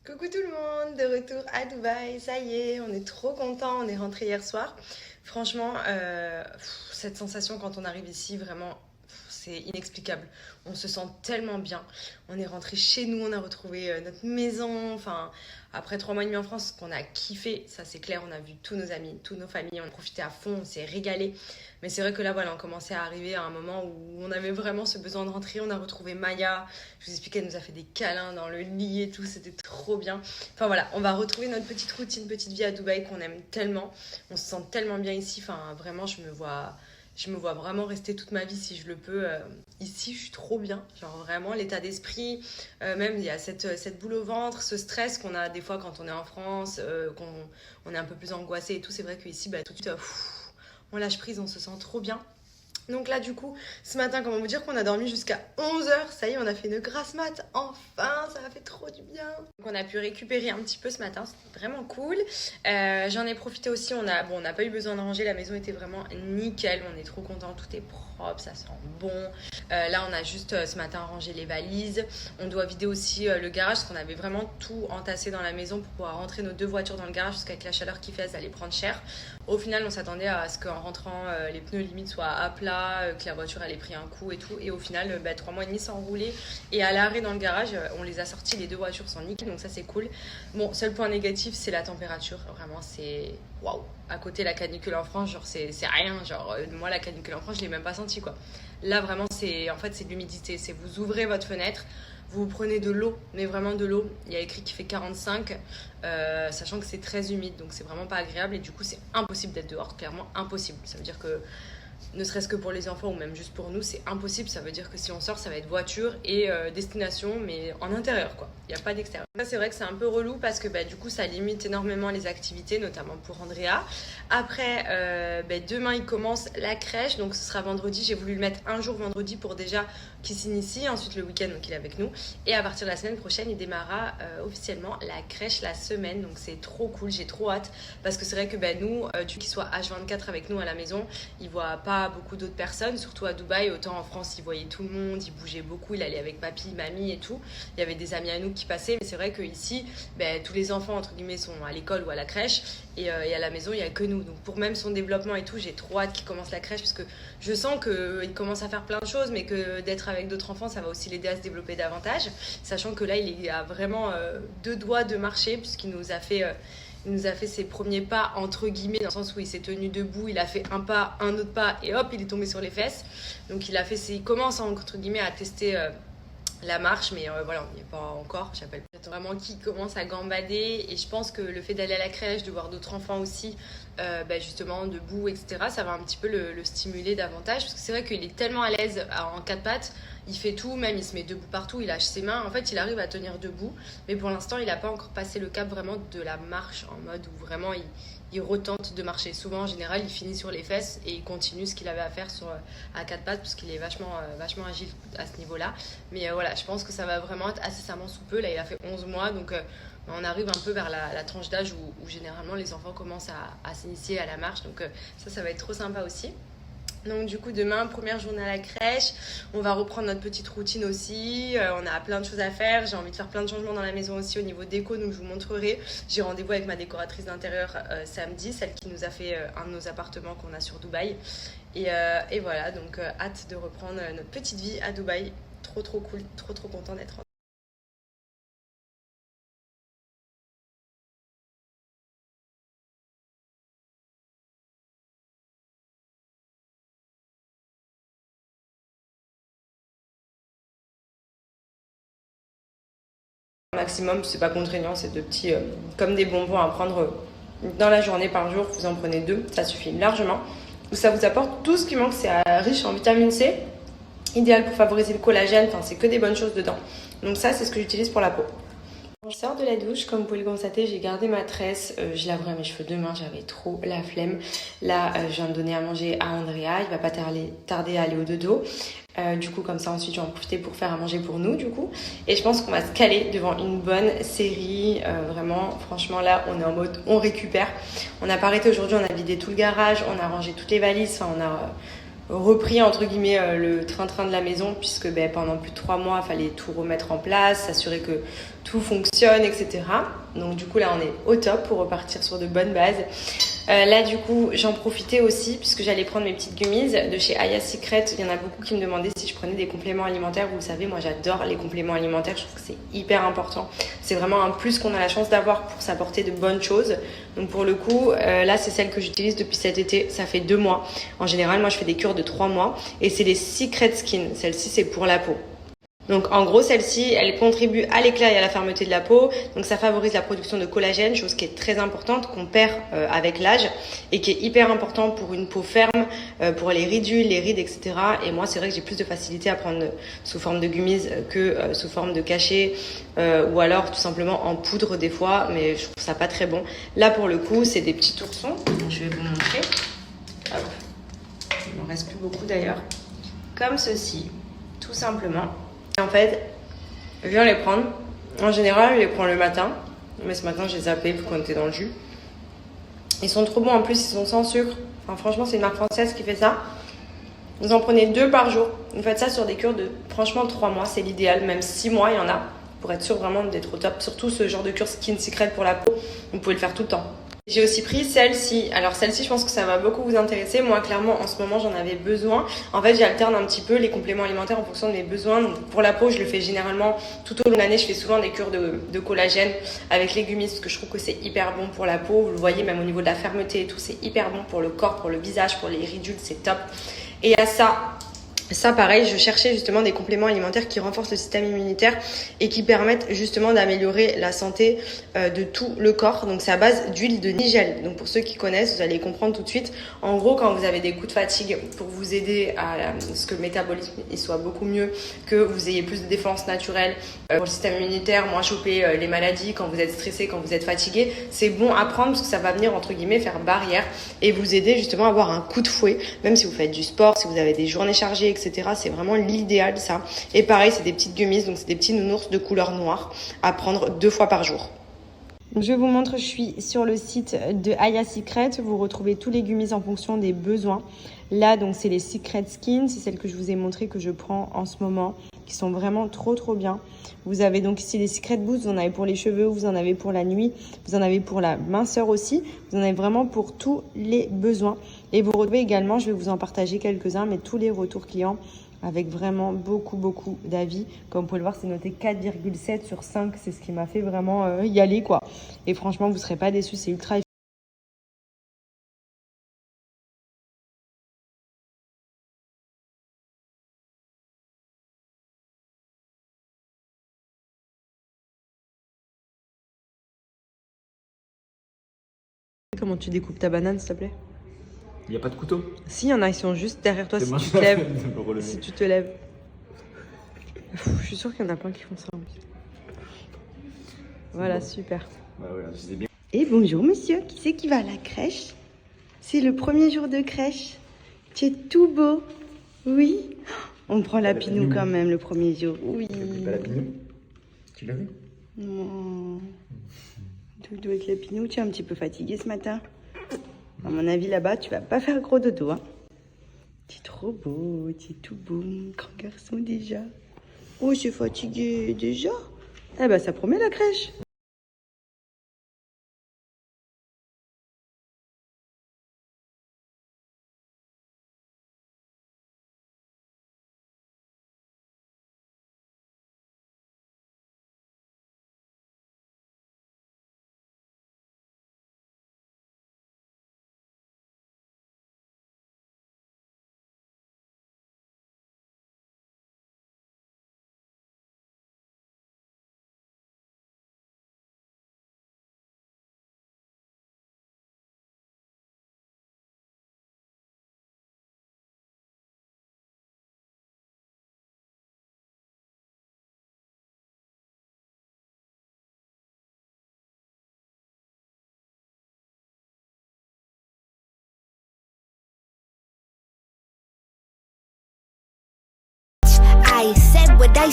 Coucou tout le monde, de retour à Dubaï, ça y est, on est trop content, on est rentré hier soir. Franchement, cette sensation quand on arrive ici, vraiment, c'est inexplicable. On se sent tellement bien. On est rentré chez nous, on a retrouvé notre maison. Enfin, après 3 mois et demi en France, qu'on a kiffé, ça c'est clair. On a vu tous nos amis, toutes nos familles, on a profité à fond, on s'est régalé. Mais c'est vrai que là, voilà, on commençait à arriver à un moment où on avait vraiment ce besoin de rentrer. On a retrouvé Maya. Je vous expliquais, elle nous a fait des câlins dans le lit et tout, c'était trop bien. Enfin voilà, on va retrouver notre petite routine, petite vie à Dubaï qu'on aime tellement. On se sent tellement bien ici. Enfin, vraiment, je me vois vraiment rester toute ma vie si je le peux. Ici, je suis trop bien. Genre vraiment, l'état d'esprit, même il y a cette boule au ventre, ce stress qu'on a des fois quand on est en France, qu'on on est un peu plus angoissé et tout. C'est vrai qu'ici, bah, tout de suite, on lâche prise, on se sent trop bien. Donc là, du coup, ce matin, comment vous dire qu'on a dormi jusqu'à 11 h. Ça y est, on a fait une grasse mat. Enfin, ça a fait trop du bien. Donc on a pu récupérer un petit peu ce matin. C'était vraiment cool. J'en ai profité aussi. On n'a pas eu besoin de ranger. La maison était vraiment nickel. On est trop contents. Tout est propre. Ça sent bon. Là, on a juste ce matin rangé les valises. On doit vider aussi le garage parce qu'on avait vraiment tout entassé dans la maison pour pouvoir rentrer nos 2 voitures dans le garage parce qu'avec la chaleur qu'il fait, ça allait prendre cher. Au final, on s'attendait à ce qu'en rentrant, les pneus limite soient à plat, que la voiture elle ait pris un coup et tout. Et au final, 3 mois et demi sans rouler. Et à l'arrêt dans le garage, on les a sortis, les 2 voitures sont nickel, donc ça c'est cool. Bon, seul point négatif, c'est la température. Vraiment, c'est waouh. À côté, la canicule en France, genre c'est rien. Genre, moi, la canicule en France, je l'ai même pas senti quoi. Là, vraiment, c'est de l'humidité. C'est vous ouvrez votre fenêtre, vous prenez de l'eau, mais vraiment de l'eau. Il y a écrit qu'il fait 45, sachant que c'est très humide, donc c'est vraiment pas agréable. Et du coup, c'est impossible d'être dehors, clairement impossible. Ça veut dire que, ne serait-ce que pour les enfants ou même juste pour nous, c'est impossible. Ça veut dire que si on sort, ça va être voiture et destination, mais en intérieur, quoi. Il n'y a pas d'extérieur. Ça, c'est vrai que c'est un peu relou parce que du coup, ça limite énormément les activités, notamment pour Andrea. Après, demain, il commence la crèche, donc ce sera vendredi. J'ai voulu le mettre un jour vendredi pour déjà qu'il s'initie. Ensuite, le week-end, donc il est avec nous. Et à partir de la semaine prochaine, il démarrera officiellement la crèche la semaine. Donc c'est trop cool, j'ai trop hâte. Parce que c'est vrai que nous, du coup, qu'il soit H24 avec nous à la maison, il voit pas beaucoup d'autres personnes, surtout à Dubaï. Autant en France, il voyait tout le monde, il bougeait beaucoup, il allait avec papy, mamie et tout. Il y avait des amis à nous qui passaient, mais c'est vrai qu'ici, tous les enfants, entre guillemets, sont à l'école ou à la crèche. Et à la maison, il n'y a que nous. Donc pour même son développement et tout, j'ai trop hâte qu'il commence la crèche parce que je sens qu'il commence à faire plein de choses, mais que d'être avec d'autres enfants, ça va aussi l'aider à se développer davantage. Sachant que là, il a vraiment 2 doigts de marcher puisqu'il nous a fait... il nous a fait ses premiers pas entre guillemets dans le sens où il s'est tenu debout, il a fait un pas, un autre pas et hop il est tombé sur les fesses. Donc il commence entre guillemets à tester la marche, mais voilà, on n'y est pas encore. J'appelle vraiment qui commence à gambader. Et je pense que le fait d'aller à la crèche, de voir d'autres enfants aussi, justement debout, etc., ça va un petit peu le stimuler davantage. Parce que c'est vrai qu'il est tellement à l'aise en 4 pattes, il fait tout, même il se met debout partout, il lâche ses mains. En fait, il arrive à tenir debout, mais pour l'instant, il n'a pas encore passé le cap vraiment de la marche en mode où vraiment il retente de marcher. Souvent, en général, il finit sur les fesses et il continue ce qu'il avait à faire à 4 pattes parce qu'il est vachement agile à ce niveau-là. Mais voilà, je pense que ça va vraiment être incessamment sous peu. Là, il a fait 11 mois, donc on arrive un peu vers la tranche d'âge où généralement les enfants commencent à s'initier à la marche. Donc ça va être trop sympa aussi. Donc du coup demain, première journée à la crèche, on va reprendre notre petite routine aussi, on a plein de choses à faire, j'ai envie de faire plein de changements dans la maison aussi au niveau déco, donc je vous montrerai. J'ai rendez-vous avec ma décoratrice d'intérieur samedi, celle qui nous a fait un de nos appartements qu'on a sur Dubaï. Et voilà, donc hâte de reprendre notre petite vie à Dubaï, trop cool, trop content d'être maximum, c'est pas contraignant, c'est 2 petits, comme des bonbons à prendre dans la journée par jour. Vous en prenez 2, ça suffit largement. Ça vous apporte tout ce qui manque, c'est riche en vitamine C, idéal pour favoriser le collagène, enfin c'est que des bonnes choses dedans. Donc ça, c'est ce que j'utilise pour la peau. Je sors de la douche, comme vous pouvez le constater, j'ai gardé ma tresse, je laverai mes cheveux demain, j'avais trop la flemme. Là, je viens de donner à manger à Andrea, il va pas tarder à aller au dodo. Du coup, comme ça, ensuite, je vais en profiter pour faire à manger pour nous, du coup. Et je pense qu'on va se caler devant une bonne série. Vraiment, franchement, là, on est en mode, on récupère. On n'a pas arrêté aujourd'hui, on a vidé tout le garage, on a rangé toutes les valises. Enfin, repris entre guillemets le train-train de la maison, puisque pendant plus de 3 mois il fallait tout remettre en place, s'assurer que tout fonctionne, etc. Donc du coup là on est au top pour repartir sur de bonnes bases. Là du coup j'en profitais aussi puisque j'allais prendre mes petites gummies de chez Aya Secret. Il y en a beaucoup qui me demandaient si je prenais des compléments alimentaires. Vous le savez, moi j'adore les compléments alimentaires, je trouve que c'est hyper important. C'est vraiment un plus qu'on a la chance d'avoir pour s'apporter de bonnes choses. Donc pour le coup là c'est celle que j'utilise depuis cet été, ça fait 2 mois. En général moi je fais des cures de 3 mois et c'est les Secret Skin. Celle-ci c'est pour la peau. Donc en gros celle-ci elle contribue à l'éclat et à la fermeté de la peau, donc ça favorise la production de collagène, chose qui est très importante, qu'on perd avec l'âge et qui est hyper important pour une peau ferme, pour les ridules, les rides, etc. Et moi c'est vrai que j'ai plus de facilité à prendre sous forme de gummies que sous forme de cachet ou alors tout simplement en poudre des fois, mais je trouve ça pas très bon. Là pour le coup c'est des petits oursons, je vais vous montrer. Hop. Il m'en reste plus beaucoup d'ailleurs. Comme ceci, tout simplement. En fait, je viens les prendre. En général, je les prends le matin. Mais ce matin, j'ai zappé vu qu'on était dans le jus. Ils sont trop bons. En plus, ils sont sans sucre. Enfin, franchement, c'est une marque française qui fait ça. Vous en prenez 2 par jour. Vous faites ça sur des cures de, franchement, 3 mois. C'est l'idéal. Même 6 mois, il y en a. Pour être sûr vraiment d'être au top. Surtout ce genre de cure Skin Secret pour la peau. Vous pouvez le faire tout le temps. J'ai aussi pris celle-ci. Alors celle-ci, je pense que ça va beaucoup vous intéresser. Moi, clairement, en ce moment, j'en avais besoin. En fait, j'alterne un petit peu les compléments alimentaires en fonction de mes besoins. Donc, pour la peau, je le fais généralement tout au long de l'année. Je fais souvent des cures de collagène avec les gummies parce que je trouve que c'est hyper bon pour la peau. Vous le voyez, même au niveau de la fermeté et tout, c'est hyper bon pour le corps, pour le visage, pour les ridules, c'est top. Et à ça, pareil, je cherchais justement des compléments alimentaires qui renforcent le système immunitaire et qui permettent justement d'améliorer la santé de tout le corps. Donc c'est à base d'huile de nigel. Donc pour ceux qui connaissent, vous allez comprendre tout de suite. En gros, quand vous avez des coups de fatigue, pour vous aider à ce que le métabolisme il soit beaucoup mieux, que vous ayez plus de défense naturelle pour le système immunitaire, moins choper les maladies quand vous êtes stressé, quand vous êtes fatigué, c'est bon à prendre parce que ça va venir entre guillemets faire barrière et vous aider justement à avoir un coup de fouet, même si vous faites du sport, si vous avez des journées chargées, etc. C'est vraiment l'idéal ça. Et pareil, c'est des petites gummies, donc c'est des petits nounours de couleur noire à prendre 2 fois par jour. Je vous montre, je suis sur le site de Aya Secret. Vous retrouvez tous les gummies en fonction des besoins. Là, donc c'est les Secret Skin, c'est celles que je vous ai montré que je prends en ce moment, qui sont vraiment trop bien. Vous avez donc ici les Secret Boost, vous en avez pour les cheveux, vous en avez pour la nuit, vous en avez pour la minceur aussi, vous en avez vraiment pour tous les besoins. Et vous retrouvez également, je vais vous en partager quelques-uns, mais tous les retours clients avec vraiment beaucoup d'avis. Comme vous pouvez le voir, c'est noté 4,7 sur 5, c'est ce qui m'a fait vraiment y aller quoi. Et franchement, vous ne serez pas déçus, c'est ultra efficace. Comment tu découpes ta banane, s'il te plaît? Il n'y a pas de couteau? Si, il y en a, ils sont juste derrière toi si moi, tu te lèves. de me relever. Si tu te lèves. Je suis sûre qu'il y en a plein qui font ça en plus. Voilà, bon. Super. Bah ouais, je sais bien. Et bonjour monsieur, qui c'est qui va à la crèche? C'est le premier jour de crèche. Tu es tout beau. Oui. On prend la Pinou quand même le premier jour. Oui. Tu n'as pas la Pinou? Tu l'as vu? Non. Doudou avec la Pinou, tu es un petit peu fatigué ce matin. À mon avis, là-bas, tu vas pas faire gros dodo. Hein. Tu es trop beau, tu es tout beau, grand garçon déjà. Oh, je suis fatiguée déjà. Eh ben, ça promet la crèche. I said what I